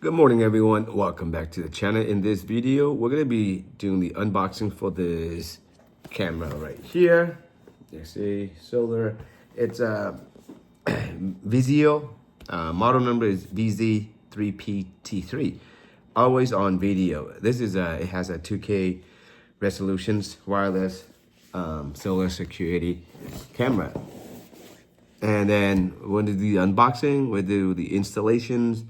Good morning everyone, welcome back to the channel. In this video we're going to be doing the unboxing for this camera right here. You see solar, it's a Viziuuy, model number is VZ3PT3, always on video. This is it has a 2K resolutions wireless solar security camera. And then we're going to do the unboxing, we'll do the installations,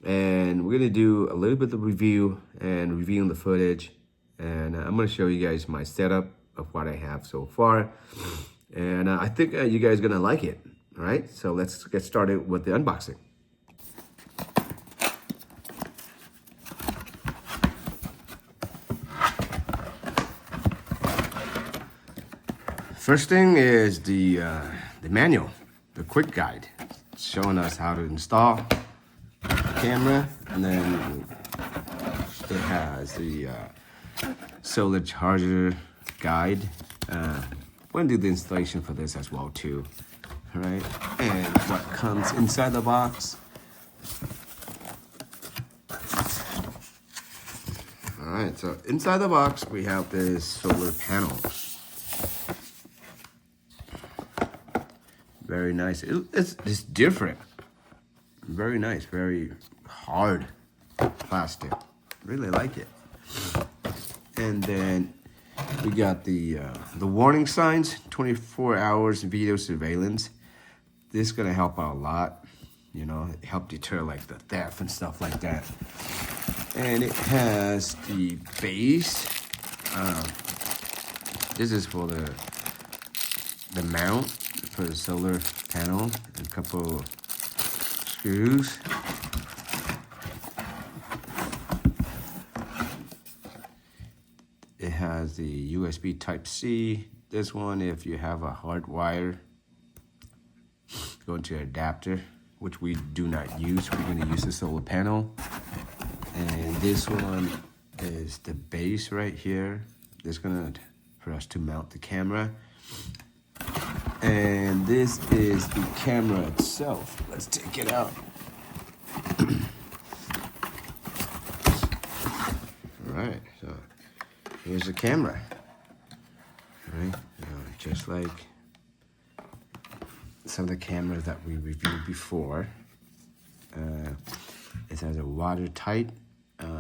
and we're gonna do a little bit of review and reviewing the footage. And I'm gonna show you guys my setup of what I have so far. And I think you guys are gonna like it. All right, so let's get started with the unboxing. First thing is the manual, the quick guide, showing us how to install camera, and then it has the solar charger guide. We're gonna do the installation for this as well too. All right, and what comes inside the box. All right, so inside the box we have this solar panel. Very nice. It's different. Very nice, very hard plastic. Really like it. And then we got the warning signs, 24 hours video surveillance. This is gonna help out a lot, you know, help deter like the theft and stuff like that. And it has the base. This is for the mount for the solar panel, and a couple screws. It has the USB Type-C. This one, if you have a hard wire, go into an adapter, which we do not use. We're going to use the solar panel. And this one is the base right here. This is going to for us to mount the camera. And this is the camera itself. Let's take it out. All right, so here's the camera. All right, just like some of the cameras that we reviewed before. It has a watertight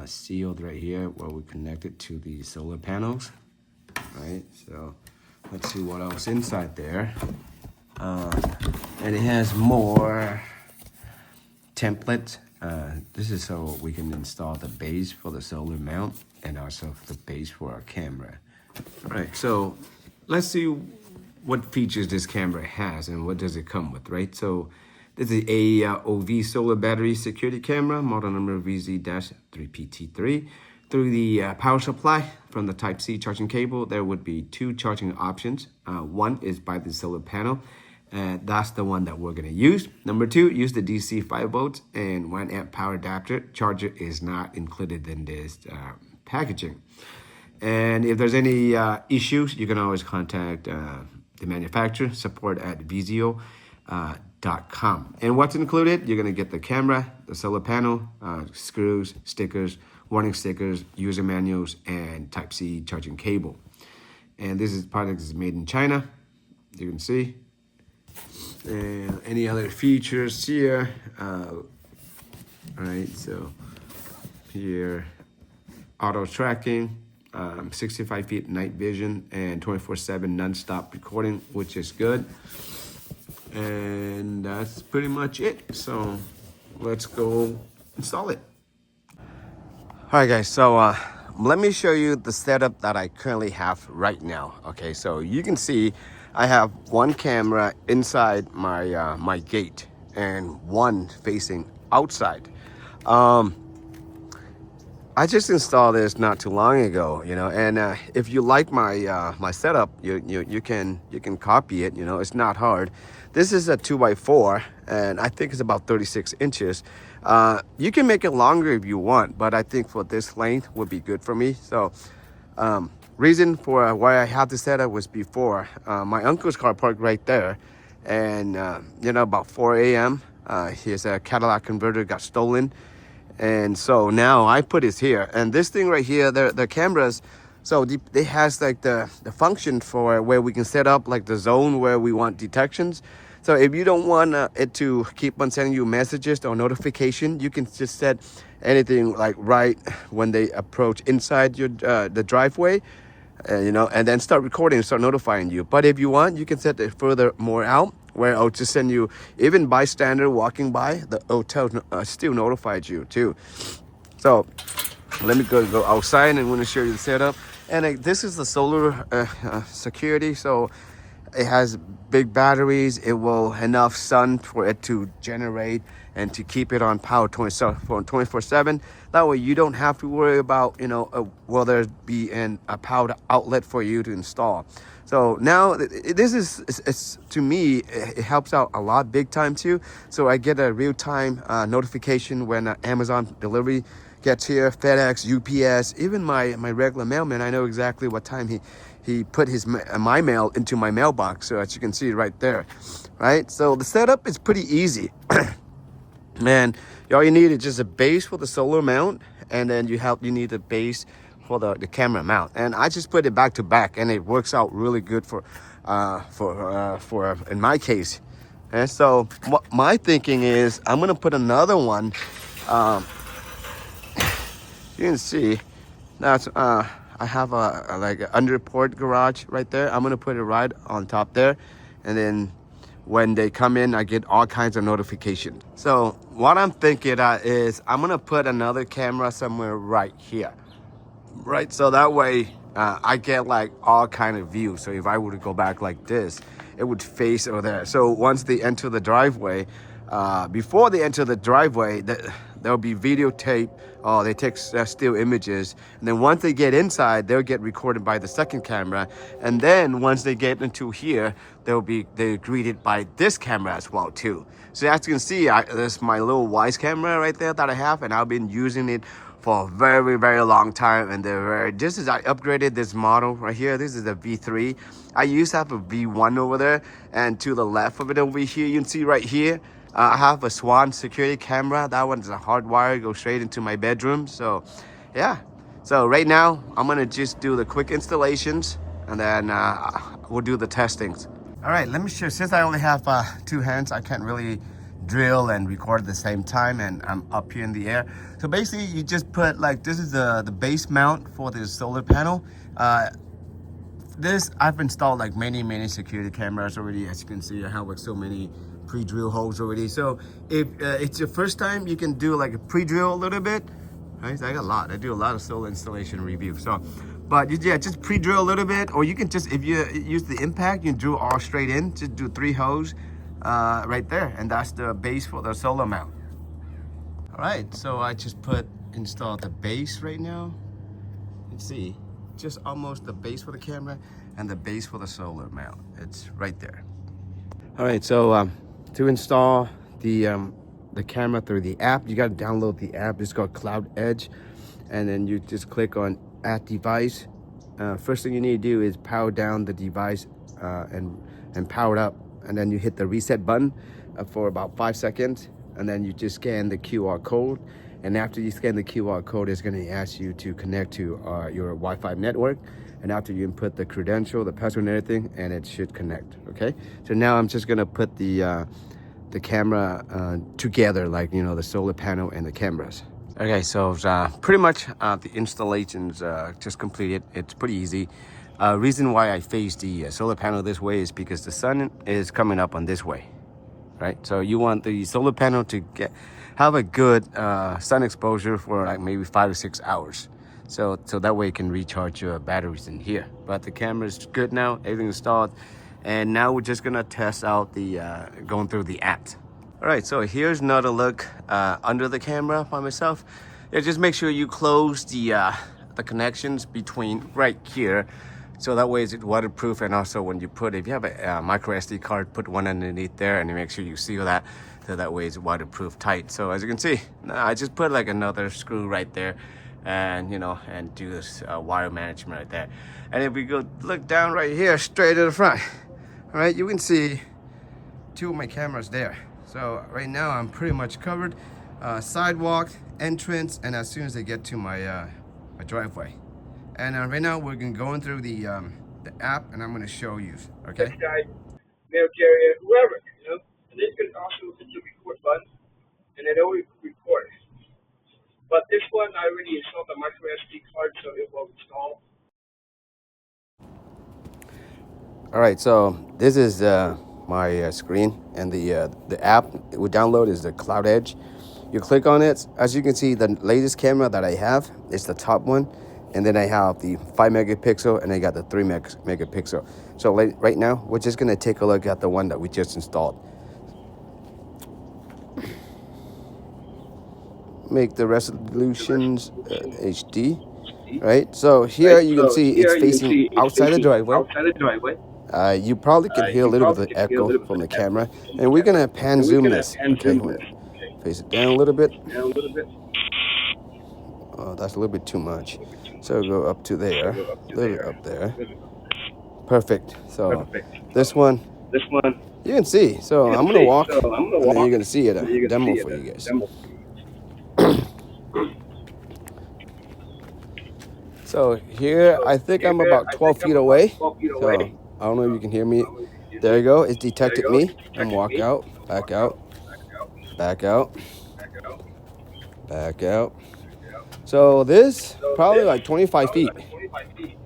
sealed right here where we connect it to the solar panels. All right, so let's see what else inside there. And it has more templates. This is so we can install the base for the solar mount and also the base for our camera. All right, so let's see what features this camera has and what does it come with, right? So this is a OV solar battery security camera, model number VZ-3PT3. Through the power supply from the Type-C charging cable, there would be two charging options. One is by the solar panel, and that's the one that we're gonna use. Number two, use the DC 5 volts and 1 amp power adapter. Charger is not included in this packaging. And if there's any issues, you can always contact the manufacturer, support at Viziuuy.com. And what's included? You're gonna get the camera, the solar panel, screws, stickers, warning stickers, user manuals, and Type-C charging cable. And this product is made in China, you can see. And any other features here, all right, so here, auto tracking, 65 feet night vision, and 24/7 non-stop recording, which is good. And that's pretty much it. So let's go install it. All right, guys, so let me show you the setup that I currently have right now. Okay, so you can see I have one camera inside my my gate and one facing outside. I just installed this not too long ago, you know, and if you like my my setup, you can copy it. You know, it's not hard. This is a 2x4, and I think it's about 36 inches. You can make it longer if you want, but I think for this length would be good for me. So reason for why I had this setup was before my uncle's car parked right there, and you know, about 4 a.m. his Cadillac converter got stolen, And so now I put it here, and this thing right here, the cameras, so it has like the function for where we can set up like the zone where we want detections. So if you don't want it to keep on sending you messages or notification, you can just set anything like right when they approach inside your the driveway, you know, and then start recording and start notifying you. But if you want, you can set it further more out, where I'll just send you, even bystander walking by, the hotel still notified you too. So let me go outside and I'm going to show you the setup. And this is the solar security, so it has big batteries. It will enough sun for it to generate and to keep it on power 24/7. That way you don't have to worry about, you know, will there be a power outlet for you to install. So now this is to me, it helps out a lot, big time too. So I get a real-time notification when Amazon delivery gets here, FedEx, UPS, even my regular mailman. I know exactly what time he put my mail into my mailbox. So as you can see right there, right? So the setup is pretty easy. And all you need is just a base for the solar mount, and then you need the base for the camera mount. And I just put it back to back, and it works out really good for in my case. And so what my thinking is, I'm gonna put another one. You can see that's I have a like an underport garage right there. I'm gonna put it right on top there, and then when they come in, I get all kinds of notifications. So what I'm thinking is I'm gonna put another camera somewhere right here, right? So that way I get like all kind of views. So if I were to go back like this, it would face over there. So once they enter the driveway, before they enter the driveway, there'll be videotape. They take still images, and then once they get inside, they'll get recorded by the second camera, and then once they get into here, they're greeted by this camera as well too. So as you can see, this is my little Wise camera right there that I have, and I've been using it for a very, very long time. And I upgraded this model right here. This is a V3. I used to have a V1 over there, and to the left of it over here, you can see right here, I have a Swan security camera. That one's a hardwire, goes straight into my bedroom. So yeah, so right now I'm gonna just do the quick installations, and then we'll do the testings. All right, let me show. Since I only have two hands, I can't really drill and record at the same time, and I'm up here in the air. So basically you just put like, this is the base mount for the solar panel. This I've installed like many security cameras already. As you can see, I have like so many pre-drill holes already. So if it's your first time, you can do like a pre-drill a little bit, right? So I do a lot of solar installation review. So but yeah, just pre-drill a little bit, or you can just, if you use the impact, you can drill all straight in. Just do 3 holes right there, and that's the base for the solar mount. All right, so I just installed the base right now. You can see just almost the base for the camera and the base for the solar mount. It's right there. All right, so to install the camera through the app, you got to download the app. It's called Cloud Edge, and then you just click on Add Device. First thing you need to do is power down the device and power it up, and then you hit the reset button for about 5 seconds, and then you just scan the QR code. And after you scan the QR code, it's going to ask you to connect to your Wi-Fi network. And after you input the credential, the password and everything, and it should connect, okay? So now I'm just gonna put the camera together, like, you know, the solar panel and the cameras. Okay, so pretty much the installation's just completed. It's pretty easy. Reason why I face the solar panel this way is because the sun is coming up on this way, right? So you want the solar panel to have a good sun exposure for like maybe 5 to 6 hours. So that way you can recharge your batteries in here. But the camera is good now, everything installed. And now we're just gonna test out the going through the apps. All right, so here's another look under the camera by myself. Yeah, just make sure you close the connections between right here. So that way it's waterproof, and also when you if you have a micro SD card, put one underneath there and make sure you seal that. So that way it's waterproof tight. So as you can see, I just put like another screw right there, and you know, and do this wire management right there. And if we go look down right here, straight to the front, all right, you can see 2 of my cameras there. So right now I'm pretty much covered. sidewalk, entrance, and as soon as they get to my my driveway. And right now we're gonna go through the app, and I'm gonna show you. Okay. This guy, mail carrier, whoever, you know. And then you can also hit the record button, and it will record. But this one, I already installed the micro SD card, so it will install. All right, so this is my screen, and the app we download is the Cloud Edge. You click on it. As you can see, the latest camera that I have is the top one, and then I have the 5 megapixel, and I got the 3 megapixel. So right now, we're just gonna take a look at the one that we just installed. Make the resolutions HD, right? So here you can see it's facing outside the driveway. You probably can hear a little bit of the echo from the camera, and we're gonna pan zoom this. Okay, face it down a little bit. Oh, that's a little bit too much. So go up to there, a little bit up there. Perfect. So this one, you can see. So I'm gonna walk, and then you're gonna see it a demo for you guys. So here, I think I'm about 12 feet away. So I don't know if you can hear me. There you go. It detected me. I'm walk out, back out, back out, back out. So this probably like 25 feet.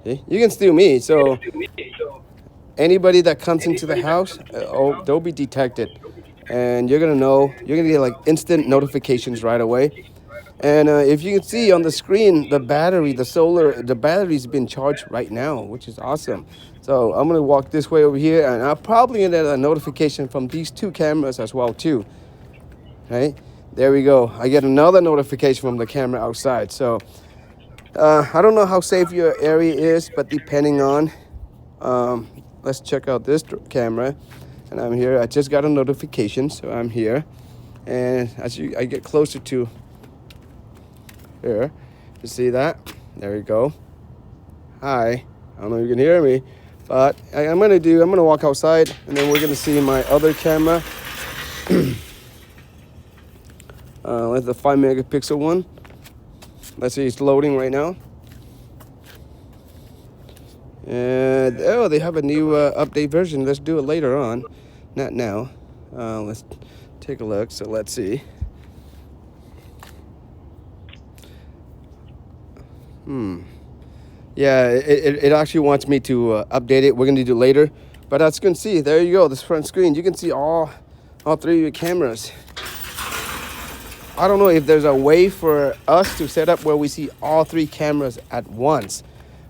See? You can steal me. So anybody that comes into the house, they'll be detected, and you're gonna know. You're gonna get like instant notifications right away. And if you can see on the screen, the battery's been charged right now, which is awesome. So I'm gonna walk this way over here, and I'll probably get a notification from these 2 cameras as well too. Right, there we go. I get another notification from the camera outside. So I don't know how safe your area is, but depending on, let's check out this camera. And I'm here. I just got a notification, so I'm here. And as I get closer to here, you see that? There you go. Hi. I don't know if you can hear me, but I'm gonna walk outside, and then we're gonna see my other camera. That's the 5 megapixel one. Let's see, it's loading right now. And oh, they have a new update version. Let's do it later on, not now. Let's take a look. So let's see. Yeah, it actually wants me to update it. We're gonna do it later, but as you can see, there you go. This front screen, you can see all 3 of your cameras. I don't know if there's a way for us to set up where we see all 3 cameras at once,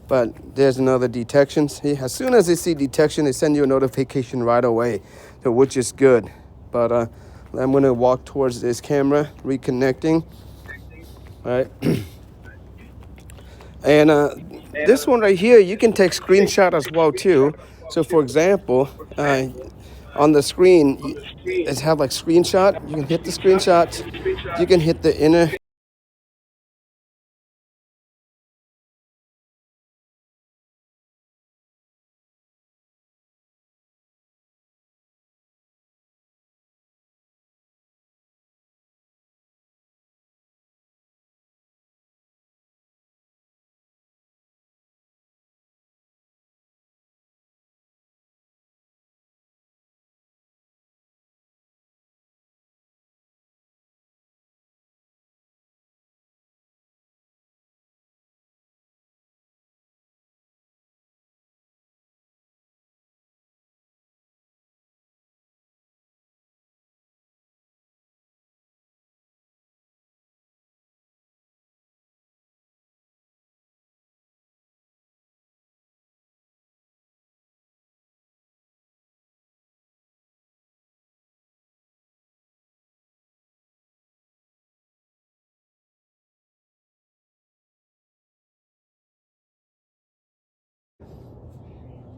but there's another detection. See, as soon as they see detection, they send you a notification right away, so which is good. But I'm gonna walk towards this camera, reconnecting. All right. And this one right here, you can take screenshot as well too. So for example, on the screen, it's have like screenshot. You can hit the screenshot. You can hit the inner.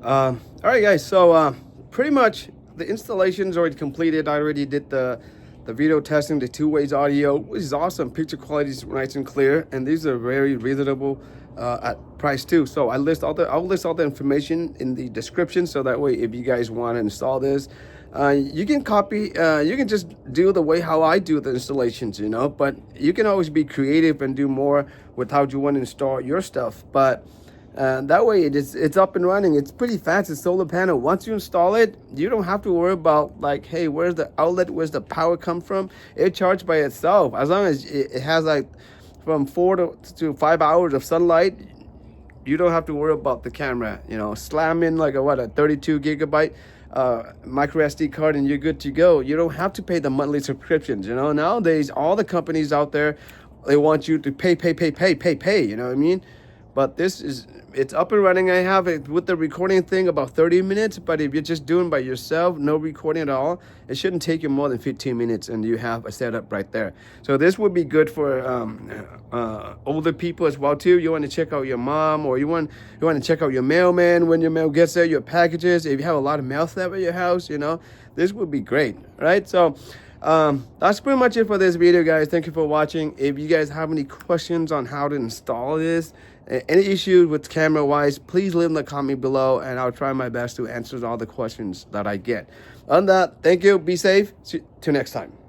All right, guys. So pretty much the installation is already completed. I already did the video testing, the 2-ways audio, which is awesome. Picture quality is nice and clear, and these are very reasonable at price too. So I'll list all the information in the description, so that way if you guys want to install this, You can copy, you can just do the way how I do the installations, you know, but you can always be creative and do more with how you want to install your stuff. But that way it's up and running. It's pretty fast. It's solar panel. Once you install it, you don't have to worry about like, hey, where's the outlet? Where's the power come from? It charges by itself. As long as it has like from 4 to 5 hours of sunlight, you don't have to worry about the camera, you know, slam in like a 32 gigabyte micro SD card and you're good to go. You don't have to pay the monthly subscriptions. You know, nowadays all the companies out there, they want you to pay, you know what I mean? But it's up and running. I have it with the recording thing about 30 minutes, but if you're just doing by yourself, no recording at all, it shouldn't take you more than 15 minutes and you have a setup right there. So this would be good for older people as well too. You want to check out your mom, or you want to check out your mailman when your mail gets there, your packages. If you have a lot of mail stuff at your house, you know, this would be great, right? So that's pretty much it for this video, guys. Thank you for watching. If you guys have any questions on how to install this, any issues with camera wise, please leave in the comment below and I'll try my best to answer all the questions that I get. On that, thank you, be safe, see you next time.